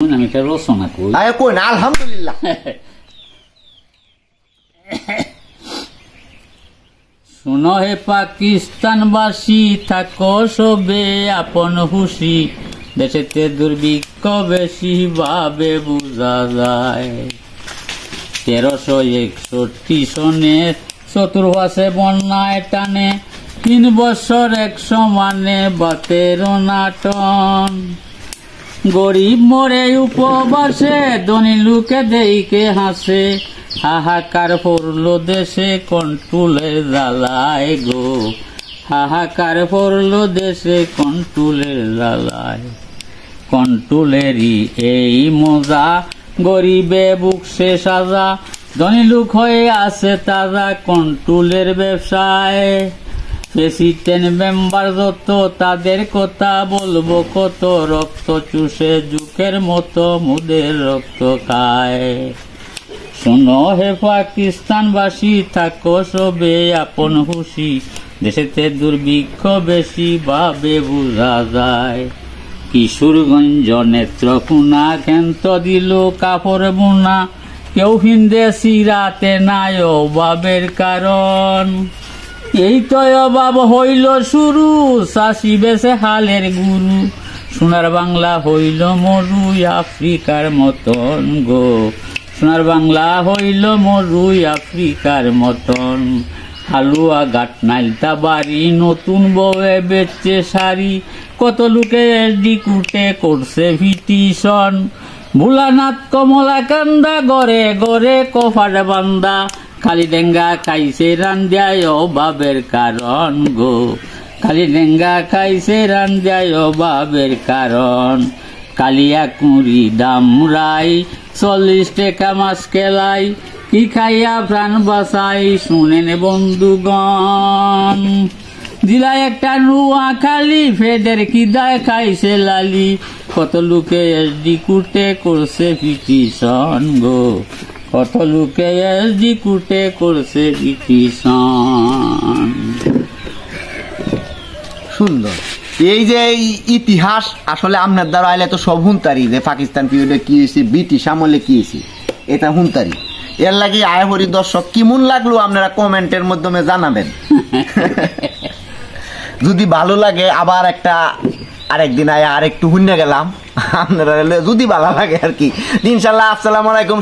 আমি একটা রচনা কই আয় কই না আলহামদুলিল্লাহ। শুনো হে পাকিস্তানবাসী, থাকো সবে আপন হুশি, দেশেতে দুর্ভিক্ষ বেশি ভাবে বুঝা যায়। 1361 সনে চতুর্পাশে বন্যায় টানে, 3 বছর 1 সমানে বাতের নাটন। গরিব মরে উপবাসে, ধনী লোকে দেইকে হাসে, হাহাকার পড়লো দেশে কন্ট্রোলের জ্বালায় গো, হাহাকার পড়লো দেশে কন্ট্রোলের জ্বালায়। কন্ট্রোলেরই এই মজা, গরিবে বুক সে সাজা, ধনী লোক হয়ে আছে তাজা কন্ট্রোলের ব্যবসায়। প্রেসিডেন্ট মেম্বার যত, তাদের কথা বলবো কত, রক্ত চুষে যুগের মতো মুদের রক্ত খায়। শোনো হে পাকিস্তানবাসী, থাকো সবে আপন হুশি, দেশেতে দুর্ভিক্ষ বেশি ভাবে বুঝা যায়। কিশোরগঞ্জ নেত্রকোনা ক্ষেন্ত দিল কাপড় বোনা, কেউ হিন্দে সিরাতে নাই অভাবের কারণ। এই তো অভাব হইল শুরু, চাষি বেছে হালের গুরু, সোনার বাংলা হইল মরু আফ্রিকার মতন গো, সোনার বাংলা হইল মরু আফ্রিকার মতন। হালুয়া ঘাট নাইলতা বাড়ি, নতুন বউয়ে বেচছে শাড়ি, কত লোকে এসডি কুটে করছে পিটিশন। ভোলানাথ কমলাকান্দা গড়ে গড়ে কফার বান্দা, খালি ডেঙ্গা খাইছে রান্দায় অভাবের কারণ গো, খালি ডেঙ্গা খাইছে রান্দায় অভাবের কারণ। কালিয়া কুড়ি দামরাই, 40 টাকা মাছ কেলাই, কি খাইয়া প্রাণ বাঁচাই শুনেন বন্ধুগণ। দিলা একটা নুয়া খালি, ফেদের কিদায় খাইছে লালি, কত লোকে এসডি কুটে করছে পিটিশন গো, কত লোকে এসডি কুটে করছে পিটিশন। সুন্দর। এই যে ইতিহাস আসলে আপনার দ্বারা আইলে তো সব হুনতারি, যে পাকিস্তান পিরিয়ডে কি হয়েছে, ব্রিটিশ আমলে কি হয়েছে, এটা হুনতারি। এর লাগে আয়হরি দর্শক কেমন লাগলো আপনারা কমেন্টের মাধ্যমে জানাবেন। যদি ভালো লাগে আবার আরেকদিন আয় আর একটু হুন্যে গেলাম আপনারা, যদি ভালো লাগে আর কি। ইনশাল্লাহ। আসসালামু আলাইকুম।